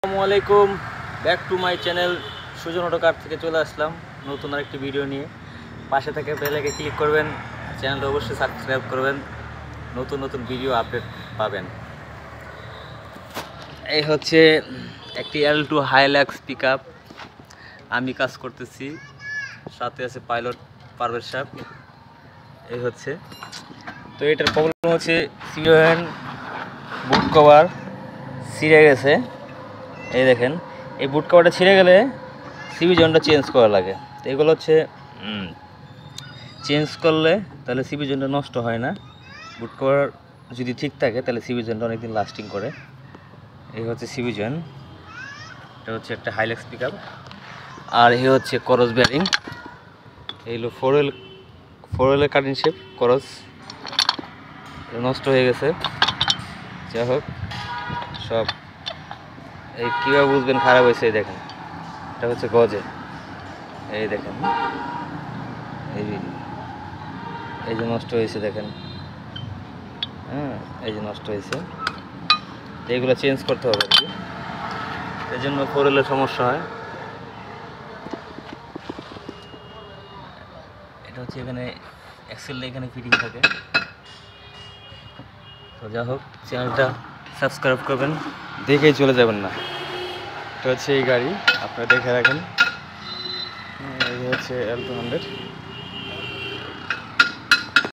আসসালামু আলাইকুম, back to my channel Sujan auto car থেকে চলে আসলাম নতুন আরেকটি ভিডিও নিয়ে। পাশে থেকে বেল আইকনে ক্লিক করবেন, চ্যানেলটা অবশ্যই সাবস্ক্রাইব করবেন, নতুন নতুন ভিডিও আপডেট পাবেন। এই হচ্ছে একটি L2 হাইল্যাক্স পিকআপ, আমি কাজ করতেছি, সাথে আছে পাইলট পারভেজ সাহেব। এই হচ্ছে তো এটার প্রবলেম হচ্ছে সিওএন বুট কভার ছিঁড়ে গেছে। এই দেখেন, এই বুট কভারটা ছিঁড়ে গেলে সিবি জয়েন্টটা চেঞ্জ করা লাগে। তো এগুলো হচ্ছে চেঞ্জ করলে তাহলে সিবি জয়েন্টটা নষ্ট হয় না। বুট কভার যদি ঠিক থাকে তাহলে সিবি জয়েন্টটা অনেকদিন লাস্টিং করে। এই হচ্ছে সিবি জয়েন্ট, এটা হচ্ছে একটা হাইল্যাক্স পিকআপ। আর এই হচ্ছে করস বেয়ারিং, এই হলো ফোর হুইলের কাটিং শেপ করস, নষ্ট হয়ে গেছে। যাই হোক, সব এই কীভাবে বুঝবেন খারাপ হয়েছে, এই দেখেন এটা হচ্ছে গজে, এই দেখেন এই যে নষ্ট হয়েছে, দেখেন এই যে নষ্ট হয়েছে। তো এইগুলো চেঞ্জ করতে হবে আর কি, এই জন্য ফোর হুইলের সমস্যা হয়। এটা হচ্ছে এখানে এক্সেলটা এখানে ফিটিং থাকে। তো যাই হোক, চ্যানেলটা সাবস্ক্রাইব করবেন, দেখেই চলে যাবেন না। এটা হচ্ছে এই গাড়ি, আপনারা দেখে রাখেন। এই হচ্ছে L200।